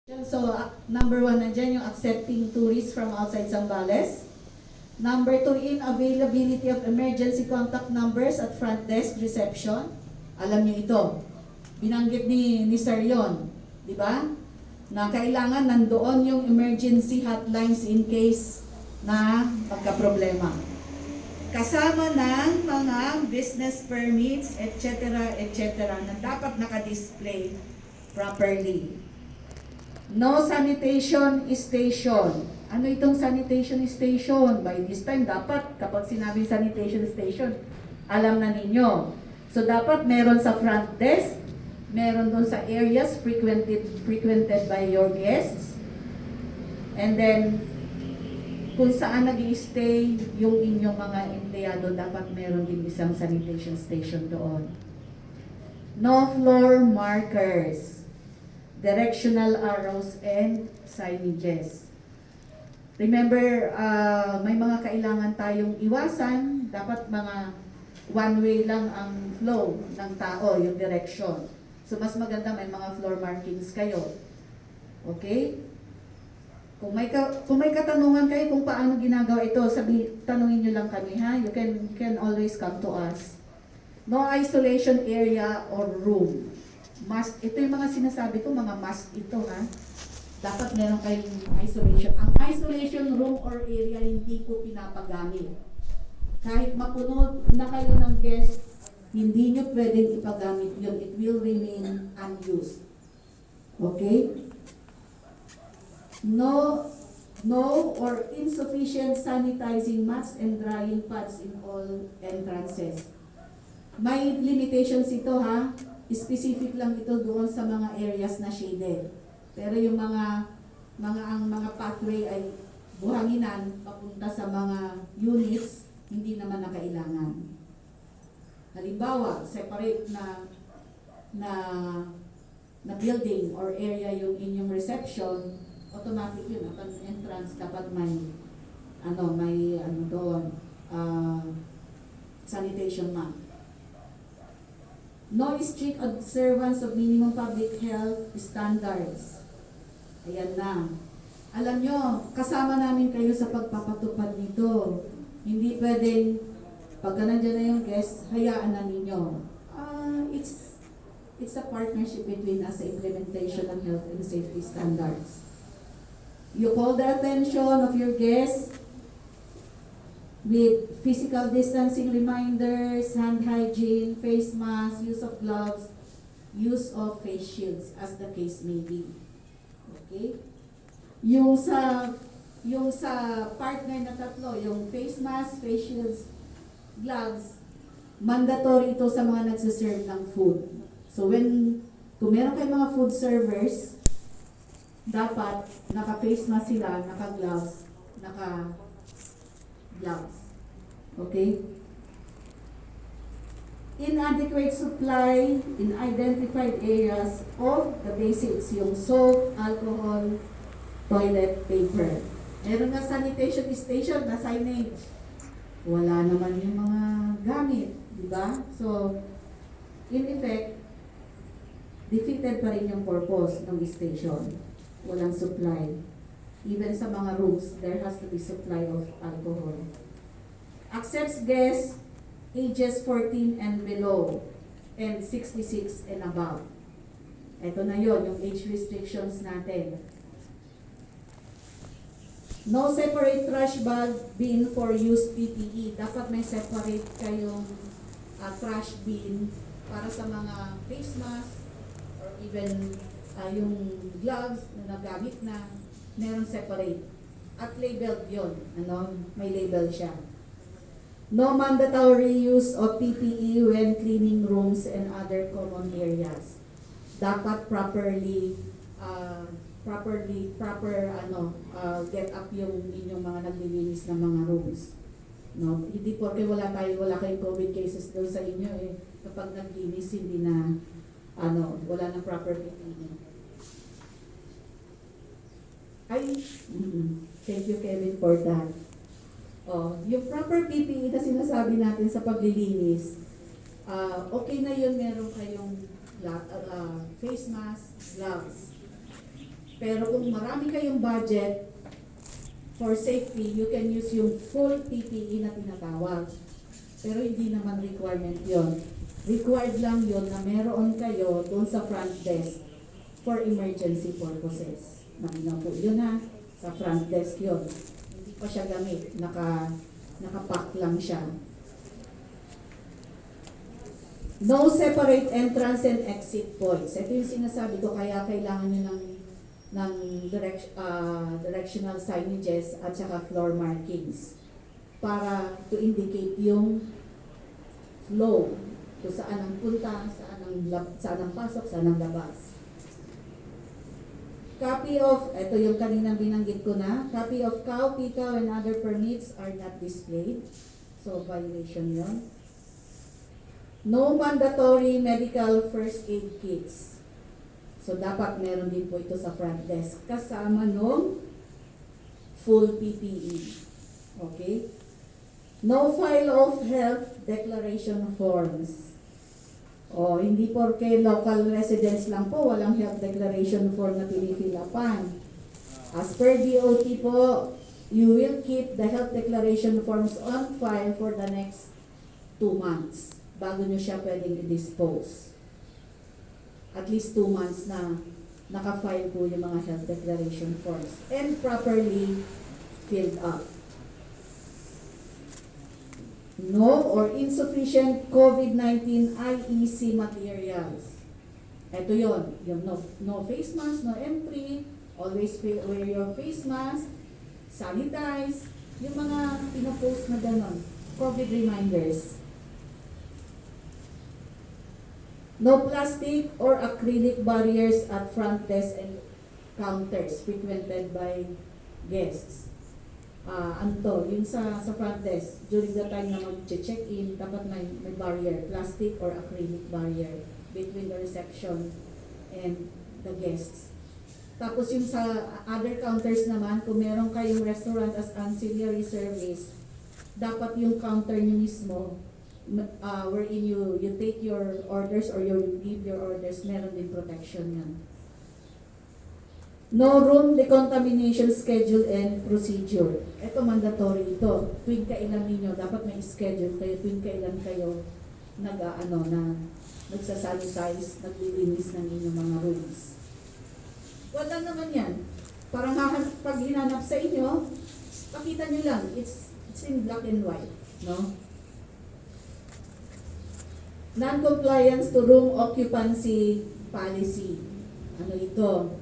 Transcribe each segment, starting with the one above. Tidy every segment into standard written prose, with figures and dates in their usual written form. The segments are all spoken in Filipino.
So, number 1, nandiyan yung accepting tourists from outside zambales. Number 2, inavailability of emergency contact numbers at front desk reception. Alam niyo ito. Binanggit ni Sir yon, di ba? Na kailangan nandoon yung emergency hotlines in case na magka-problema. Kasama ng mga business permits, etc., etc., na dapat naka-display properly. No sanitation station. Ano itong sanitation station? By this time, dapat kapag sinabi sanitation station, alam na ninyo. So, dapat meron sa front desk, meron doon sa areas frequented by your guests. And then, kung saan nag-i-stay yung inyong mga empleyado, dapat meron din isang sanitation station doon. No floor markers, directional arrows, and signages. Remember, may mga kailangan tayong iwasan. Dapat mga one way lang ang flow ng tao, yung direction. So, mas maganda may mga floor markings kayo. Okay? Kung may katanungan kayo kung paano ginagawa ito, tanungin nyo lang kami, ha? You can always come to us. No isolation area or room. Must, ito yung mga sinasabi ko, mga must ito, ha? Dapat meron kayong isolation. Ang isolation room or area hindi ko pinapagamit. Kahit mapuno na kayo ng guest, hindi nyo pwedeng ipagamit yun. It will remain unused. Okay? No or insufficient sanitizing mats and drying pads in all entrances. May limitations ito, ha? Specific lang ito doon sa mga areas na shaded. Pero yung mga pathway ay buhanginan papunta sa mga units, hindi naman na kailangan. Halimbawa, separate na building or area yung inyong reception, automatic yun at entrance kapag may doon sanitation map. No strict observance of minimum public health standards. Ayan na. Alam nyo, kasama namin kayo sa pagpapatupad nito. Hindi pwedeng, pag nandiyan na yung guest, hayaan na ninyo. It's a partnership between us sa implementation ng health and safety standards. You call the attention of your guests with physical distancing reminders, hand hygiene, face masks, use of gloves, use of face shields, as the case may be. Okay? Yung sa partner na tatlo, yung face mask, face shields, gloves, mandatory ito sa mga nagsiserve ng food. So kung meron kayong mga food servers, dapat naka-face mask sila, naka-gloves, naka-gloves. Okay? Inadequate supply in identified areas of the basics, yung soap, alcohol, toilet paper. Meron na sanitation station na signage. Wala naman yung mga gamit, di ba? So, in effect, defeated pa rin yung purpose ng station. Walang supply. Even sa mga rooms, there has to be supply of alcohol. Accepts guests ages 14 and below and 66 and above. Ito na yon yung age restrictions natin. No separate trash bag bin for use PPE. Dapat may separate kayong trash bin para sa mga face mask or even yung gloves na nagamit na, meron separate. At labeled yon, may label siya. No mandatory use of PPE when cleaning rooms and other common areas. Dapat proper get up yung inyong mga naglilinis ng mga rooms. No, hindi porke wala kayong COVID cases doon sa inyo kapag naglinis hindi na wala na proper PPE. Thank you, Kevin, for that. Yung proper PPE na sinasabi natin sa paglilinis, okay na yun, meron kayong face mask, gloves. Pero kung marami kayong budget for safety, you can use yung full PPE na tinatawag. Pero hindi naman requirement yon. Required lang yon na meron kayo doon sa front desk for emergency purposes. Nakina po yun ha, sa front desk yon. Hindi pa siya gamit, nakapack lang siya. No separate entrance and exit points. Ito yung sinasabi ko, kaya kailangan nyo ng directional signages at saka floor markings para to indicate yung flow, kung saan ang punta, saan ang pasok, saan ang labas. Copy of, ito yung kaninang binanggit ko na, copy of cow, pikaw, and other permits are not displayed. So, violation yon. No mandatory medical first aid kits. So, dapat meron din po ito sa front desk. Kasama nung full PPE. Okay? No file of health declaration forms. O, hindi porke local residents lang po, walang health declaration form na pinifilapan. As per DOT po, you will keep the health declaration forms on file for the next 2 months bago nyo siya pwedeng i-dispose. At least 2 months na naka-file po yung mga health declaration forms and properly filled up. No or insufficient COVID-19 IEC materials. Ito yon, yung no face mask, no entry, always wear your face mask, sanitize, yung mga pinopost na gano'n, COVID reminders. No plastic or acrylic barriers at front desk and counters frequented by guests. Yun sa front desk, during the time na mag-check-in, dapat may barrier, plastic or acrylic barrier between the reception and the guests. Tapos yung sa other counters naman, kung meron kayong restaurant as ancillary service, dapat yung counter nyo mismo, wherein you take your orders or you give your orders, meron din protection yan. No room decontamination schedule and procedure. Ito mandatory ito. Tuwing kailan ninyo, dapat may schedule kayo, tuwing kailan kayo nagsasanitize, naglilinis ng inyong mga rooms. Wala naman yan. Parang pag hinanap sa inyo, pakita nyo lang, it's in black and white, no? Non-compliance to room occupancy policy. Ano ito?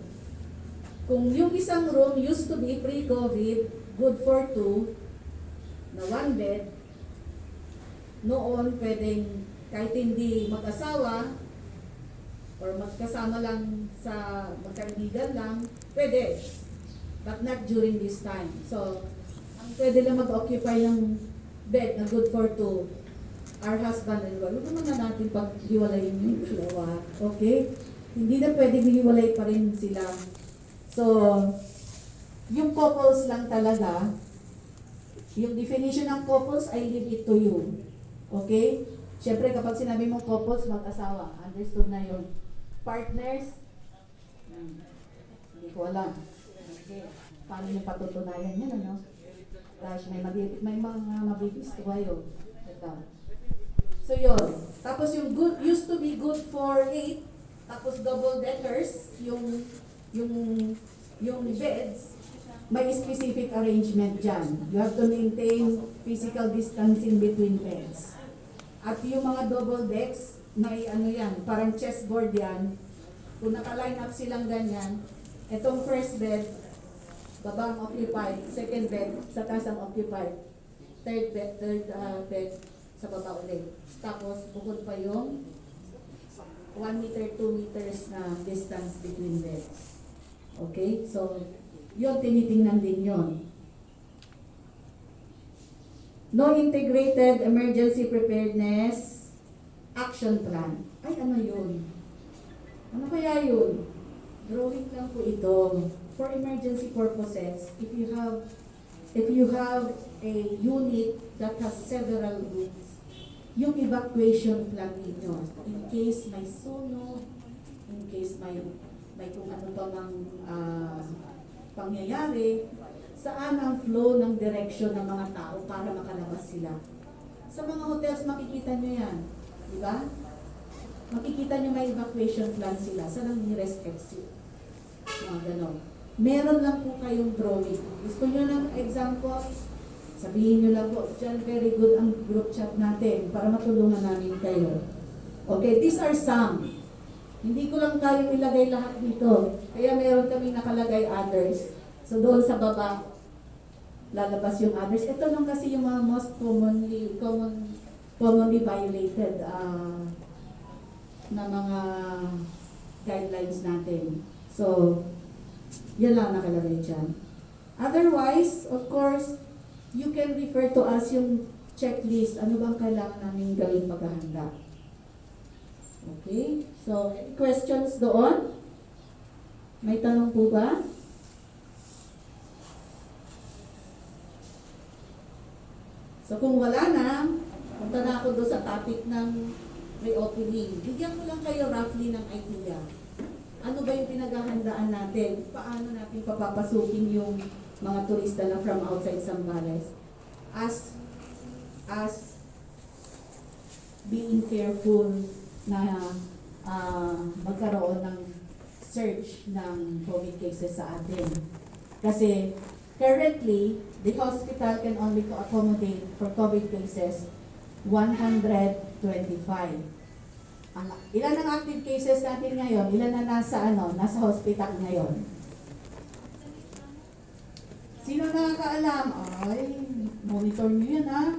Kung yung isang room used to be pre-COVID, good for 2, na 1 bed, noon pwedeng kahit hindi mag-asawa, or magkasama lang sa magkaibigan lang, pwede. But not during this time. So, ang pwede lang mag-occupy ng bed na good for 2, our husband and wife. Huwag naman na natin pag-hiwalayin yung dalawa. Okay? Hindi na pwedeng hiwalay pa rin sila. So, yung couples lang talaga, yung definition ng couples, I leave it to you. Okay? Siyempre, kapag sinabi mong couples, mag-asawa, understood na yun. Partners, hindi ko alam. Okay. Paano yung patutunayan yan, ano? Gosh, may mga mabibis ko kayo. Ito. So, yun. Tapos yung good, used to be good for 8, tapos double deckers, yung beds, may specific arrangement dyan. You have to maintain physical distancing between beds. At yung mga double decks, may yan, parang chessboard yan. Kung naka-line up silang ganyan, itong first bed, babang occupied, second bed, sa taas ang occupied, third bed, sa baba ulit. Tapos, bukod pa yung 1 meter, 2 meters na distance between beds. Okay? So, yun, tinitingnan din yun. No integrated emergency preparedness action plan. Ay, ano yun? Ano kaya yun? Drawing lang po ito. For emergency purposes, if you have a unit that has several rooms, yung evacuation plan ninyo, in case may sunog, in case may kung ano pa mang mangyayari, saan ang flow ng direksyon ng mga tao para makalabas sila. Sa mga hotels, makikita nyo yan. Di ba? Makikita nyo may evacuation plan sila. Saan ang nearest exit? Mga ganon. Meron lang po kayong drawing. Gusto nyo ng example? Sabihin nyo lang po, dyan very good ang group chat natin para matulungan namin kayo. Okay, these are some. Hindi ko lang kayong ilagay lahat dito. Kaya meron kami nakalagay others. So doon sa baba, lalabas yung others. Ito lang kasi yung mga most commonly violated na mga guidelines natin. So, yan lang nakalagay dyan. Otherwise, of course, you can refer to us yung checklist. Ano bang kailangan namin gawin paghahanda? Okay? So, any questions doon? May tanong po ba? So, kung wala na, punta na ako doon sa topic ng reopening. Bigyan ko lang kayo roughly ng idea. Ano ba yung pinaghahandaan natin? Paano natin papapasukin yung mga turista na from outside Zambales? As being careful na magkaroon ng search ng COVID cases sa atin. Kasi currently, the hospital can only accommodate for COVID cases 125. Ilan ang active cases natin ngayon? Ilan na nasa hospital ngayon? Sino nakakaalam? Ay, monitor nyo yun ha.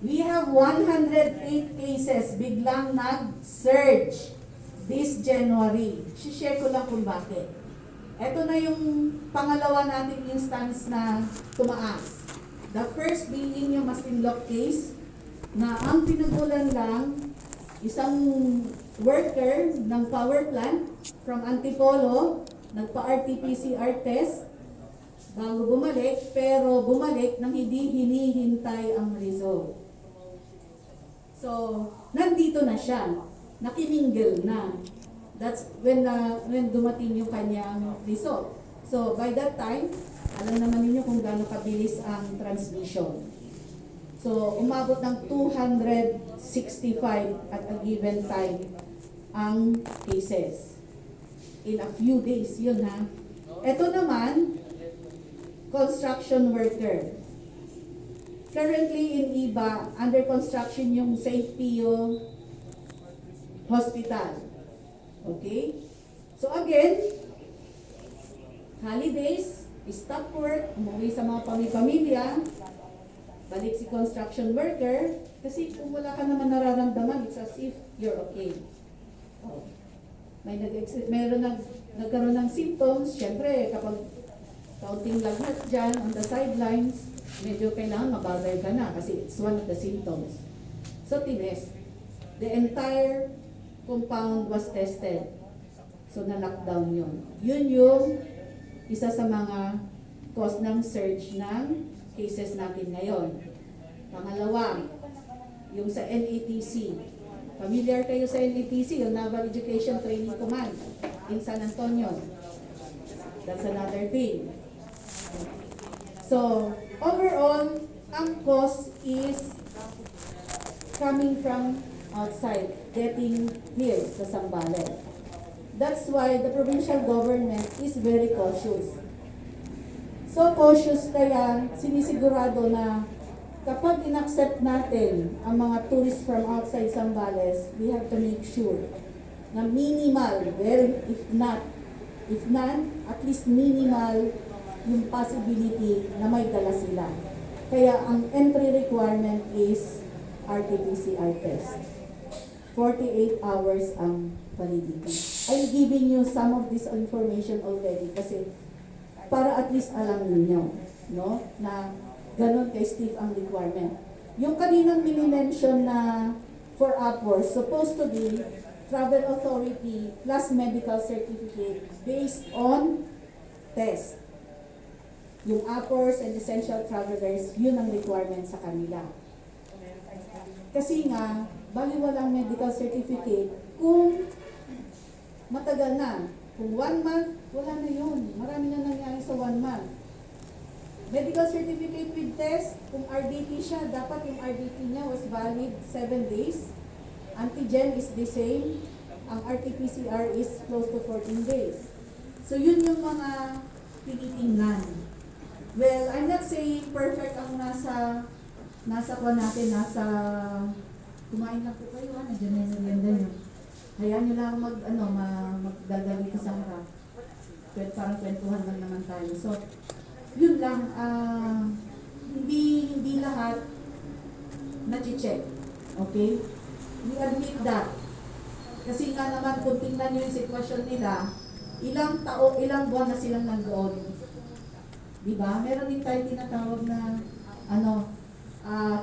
We have 108 cases biglang nag-surge this January. Share ko lang kung bakit. Ito na yung pangalawa nating instance na tumaas. The first being yung Masinloc case na ang pinagulan lang isang worker ng power plant from Antipolo, nagpa-RT-PCR test bago bumalik, pero bumalik nang hindi hinihintay ang result. So, nandito na siya, nakimingle na. That's when dumating yung kanyang result. So, by that time, alam naman ninyo kung gaano kabilis ang transmission. So, umabot ng 265 at a given time ang cases. In a few days, yun ha. Ito naman, construction worker. Currently in Iba, under construction yung St. Pio Hospital. Okay? So again, holidays, stop work, umuwi sa mga pamilya, balik si construction worker, kasi kung wala ka naman nararamdaman, it's as if you're okay. Oh. Nagkaroon ng symptoms, syempre kapag kaunting lagnat dyan on the sidelines, medyo kailangan mabother ka na kasi it's one of the symptoms. So tinest. The entire compound was tested. So na-lockdown yun. Yun yung isa sa mga cause ng surge ng cases natin ngayon. Pangalawa, yung sa NATC. Familiar kayo sa NATC, yung Naval Education Training Command in San Antonio. That's another thing. So, overall, ang cause is coming from outside, getting here sa Zambales. That's why the provincial government is very cautious. So cautious kaya sinisigurado na kapag in-accept natin ang mga tourists from outside Zambales, we have to make sure na minimal, if none, at least minimal yung possibility na may dala sila. Kaya ang entry requirement is RT-PCR test. 48 hours ang validity. I'm giving you some of this information already kasi para at least alam ninyo, no, na ganun kay stiff ang requirement. Yung kaninang mini-mention na for upwards, supposed to be travel authority plus medical certificate based on test. Yung uppers and essential travelers, yun ang requirement sa kanila. Kasi nga, baliwalang medical certificate kung matagal na. Kung 1 month, wala na yun. Marami na nangyari sa 1 month. Medical certificate with test, kung RDT siya, dapat yung RDT niya was valid 7 days. Antigen is the same. Ang RT-PCR is close to 14 days. So yun yung mga tinitingnan. Well, I'm not saying perfect ang nasa kwa natin, kumain lang po kayo, nandiyan na yung merienda nyo. Hayaan nyo lang magdadali ka sa harap. Parang kwentuhan lang naman tayo. So, yun lang, hindi lahat na-check. Okay? We admit that. Kasi nga naman, kung tingnan nyo yung sitwasyon nila, ilang buwan na silang nandoon. Diba? Meron din tayo tinatawag na,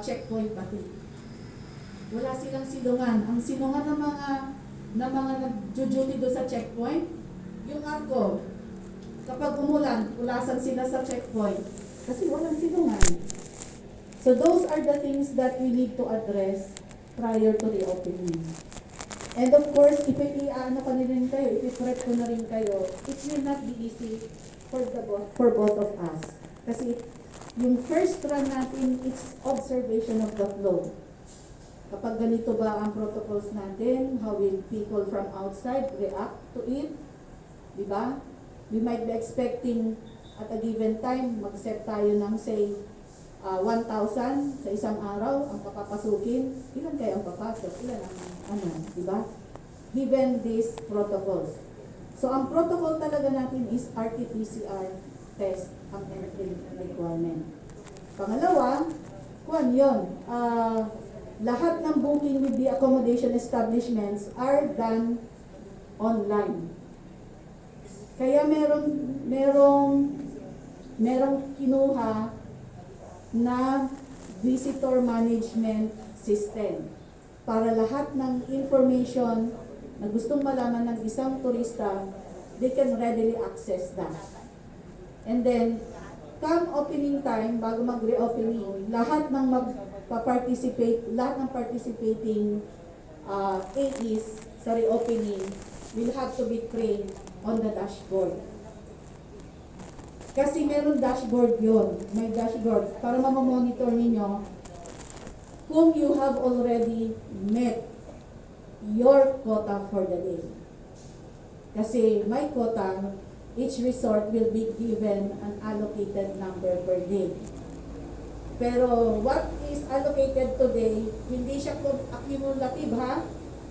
checkpoint pati. Wala silang silungan. Ang silungan ng mga nag-duty doon sa checkpoint, yung arko, kapag umulan, ulasan sila sa checkpoint. Kasi walang silungan. So those are the things that we need to address prior to reopening. And of course, if i-threat ko na rin kayo, it will not be easy for both of us. Kasi yung first run natin is observation of the flow. Kapag ganito ba ang protocols natin, how will people from outside react to it? Diba? We might be expecting at a given time, mag-set tayo ng say, 1,000 sa isang araw ang papapasukin. Ilan kayo ang papasok? Ilan ang diba? Given these protocols. So, ang protocol talaga natin is RT-PCR test ang entry requirement. Pangalawa, lahat ng booking with the accommodation establishments are done online. Kaya merong kinuha na visitor management system para lahat ng information na gustong malaman ng isang turista, they can readily access that. And then, come opening time, bago mag-reopening, lahat ng lahat ng participating AEs sa reopening will have to be trained on the dashboard. Kasi meron dashboard yun. May dashboard para mamamonitor ninyo kung you have already met your quota for the day. Kasi my quota, each resort will be given an allocated number per day. Pero what is allocated today, hindi siya accumulative ha.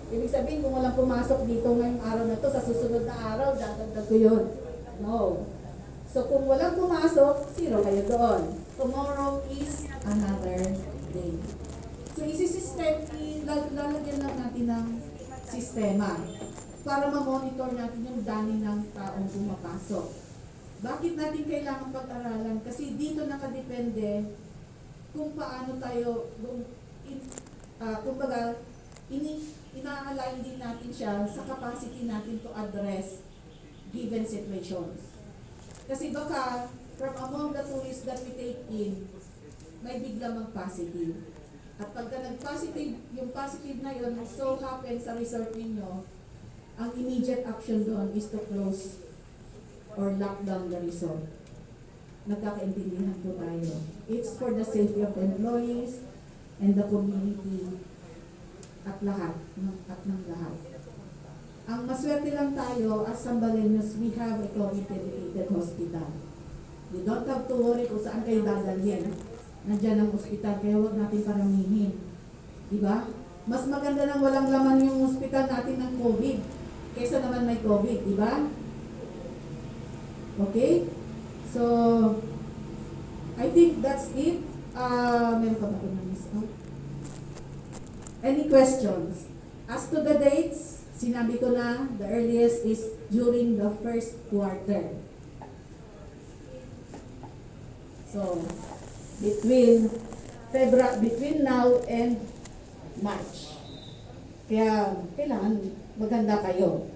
Ibig sabihin kung walang pumasok dito ngayong araw na to, sa susunod na araw, dadagdag ko yun. No. So kung walang pumasok, zero kayo doon. Tomorrow is another day. So lalagyan lang natin ng sistema para ma-monitor natin yung dami ng taong pumapasok. Bakit natin kailangan pag-aralan? Kasi dito nakadepende kung paano tayo, ina-align din natin siya sa capacity natin to address given situations. Kasi baka, from among the tourists that we take in, may bigla mag-positive. At pagka nag-positive, yung positive na yun, so happen sa resort ninyo, ang immediate action doon is to close or lock down the resort. Nagkakaintindihan po tayo. It's for the safety of the employees and the community at lahat, ng lahat. Ang maswerte lang tayo as Zambaleños, we have a COVID-dedicated hospital. You don't have to worry kung saan kayo dadalhin. Nandiyan ang hospital, kaya huwag natin paramihin. Diba? Mas maganda nang walang laman yung hospital natin ng COVID kaysa naman may COVID, diba? Okay? So, I think that's it. Meron pa ba ito na-miss out? Any questions? As to the dates, sinabi ko na, the earliest is during the first quarter. So, between now and March. Kaya, kailangan maganda kayo.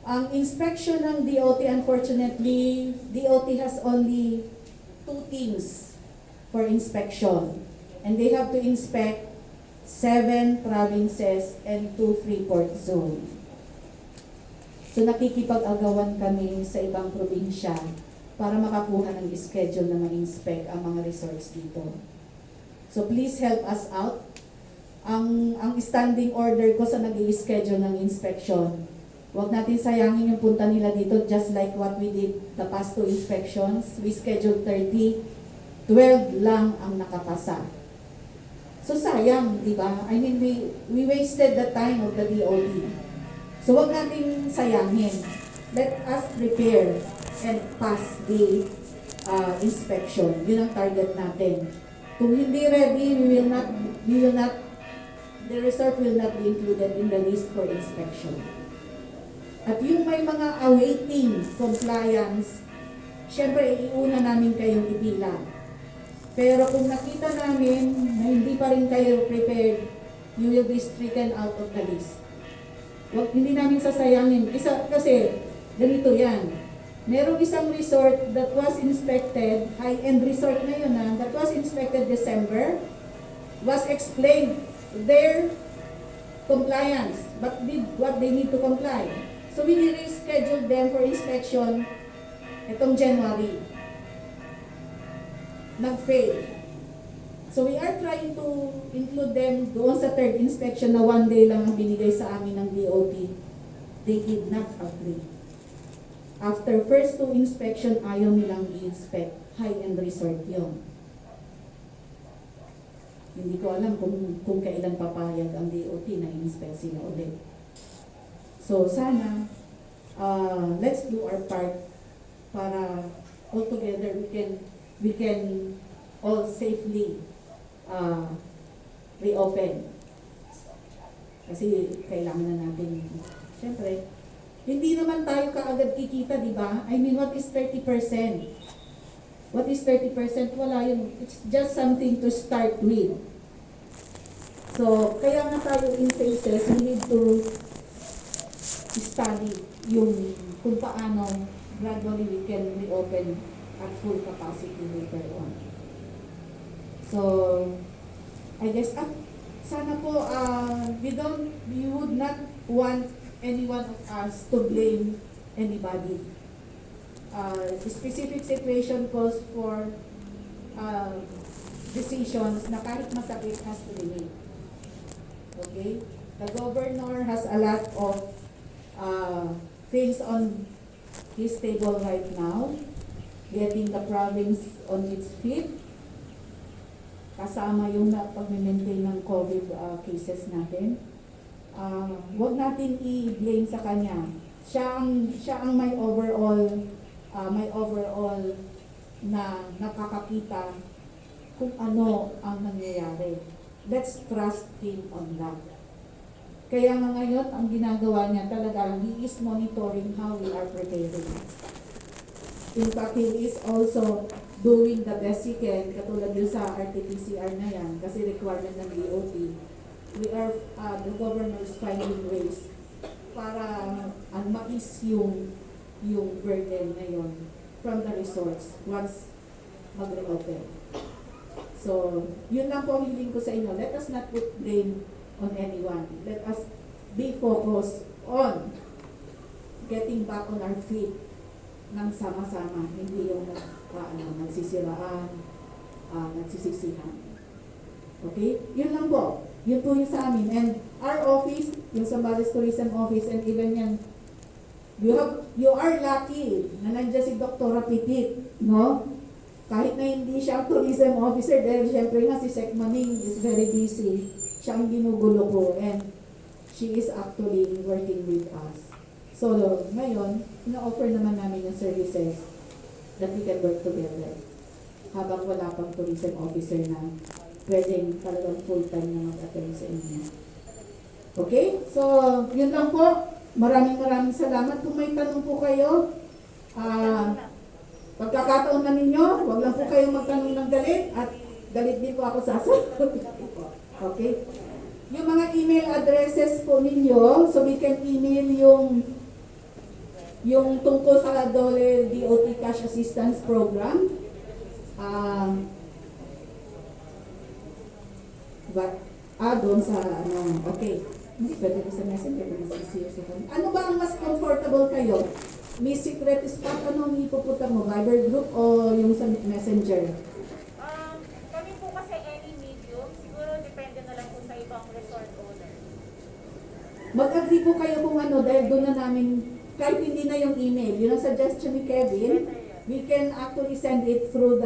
Ang inspection ng DOT, unfortunately, DOT has only 2 teams for inspection. And they have to inspect 7 provinces and 2 Freeport zone. So nakikipag-agawan kami sa ibang probinsya para makakuha ng schedule na ma-inspect ang mga resorts dito. So please help us out. Ang standing order ko sa nag-i-schedule ng inspection, huwag natin sayangin yung punta nila dito, just like what we did the past 2 inspections. We scheduled 30, 12 lang ang nakapasa. So sayang, di ba? I mean, we wasted the time of the DOD. So huwag natin sayangin. Let us prepare and pass the inspection. Yun ang target natin. Kung hindi ready, the resort will not be included in the list for inspection. At yung may mga awaiting compliance, syempre iuna namin kayong ipila. Pero kung nakita namin na hindi pa rin kayo prepared, you will be stricken out of the list. Hindi namin sasayangin. Kasi ganito yan. Merong isang resort that was inspected, high-end resort na yun that was inspected December, was explained their compliance, but what they need to comply. So we rescheduled them for inspection itong January. Nag-fail. So we are trying to include them doon sa third inspection na 1 day lang ang binigay sa amin ng DOT. They did not agree. After first 2 inspection, ayaw nilang i-inspect. High-end resort yun. Hindi ko alam kung kailan papayag ang DOT na i-inspect sila ulit. So sana, let's do our part para all together we can all safely reopen. Kasi kailangan na natin, siyempre, hindi naman tayo kaagad kikita, di ba? I mean, what is 30%? What is 30%? Wala yun. It's just something to start with. So, kaya nga tayo in phases, we need to study yung kung paano gradually we can reopen at full capacity later on. So, I guess, sana po, we would not want any one of us to blame anybody. Specific situation calls for decisions na kahit masakit has to be made. Okay? The governor has a lot of things on his table right now, getting the province on its feet, kasama yung pag-maintain ng COVID cases natin. Huwag natin i-blame sa kanya. Siya ang may overall na nakakakita kung ano ang nangyayari. Let's trust him on that. Kaya nga ngayon, ang ginagawa niya talaga, he is monitoring how we are preparing. In fact, he is also doing the best he can, katulad yun sa RT-PCR na yan, kasi requirement ng DOT. The governor is finding ways para ma-ease yung burden na yun from the resorts once mag-reopen. So, yun lang po ang hiling ko sa inyo. Let us not put blame on anyone. Let us be focused on getting back on our feet ng sama-sama, hindi yung nagsisiraan, nagsisisihan. Okay? Yun lang po. Yun po yung sa amin. And our office, yung Zambales Tourism Office, and even yan, you are lucky na nandiyan si Dr. Petit, no? Kahit na hindi siya ang tourism officer, dahil syempre nga si Sec Maning is very busy. Siya ang ginugulo ko, and she is actually working with us. So, ngayon, ina-offer naman namin yung services that we can work together habang wala pang tourism officer na pwedeng talagang full-time na mag-attend sa inyo. Okay? So, yun lang po. Maraming salamat. Kung may tanong po kayo, pagkakataon na ninyo, huwag lang po kayong magtanong ng galit at galit din po ako sasagot. Okay? Yung mga email addresses po ninyo, so we can email yung tungkol sa DOLE DOT Cash Assistance Program. Doon sa okay. Hindi pwede ko sa messenger, pwede sa CSO. Ano ba ang mas comfortable kayo? May secret spot, ano ang ipupunta mo? Viber yung sa messenger? Kami po kasi any medium, siguro depende na lang po sa ibang resort owner. Mag-agree po kayo kung ano, dahil doon na namin, kahit hindi na yung email, yun ang suggestion ni Kevin, we can actually send it through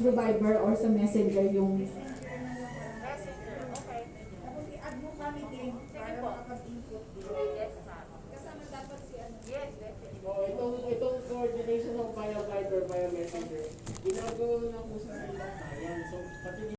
Viber or sa messenger yung... Messenger, okay. Tapos i-add mo kami din Sige para po. makapag-input din. Yes, ma'am. Kasama dapat si ano. Yes, definitely. Itong coordination ng via Viber, via Messenger, ginagawa na po sa ilang bayan. So, pati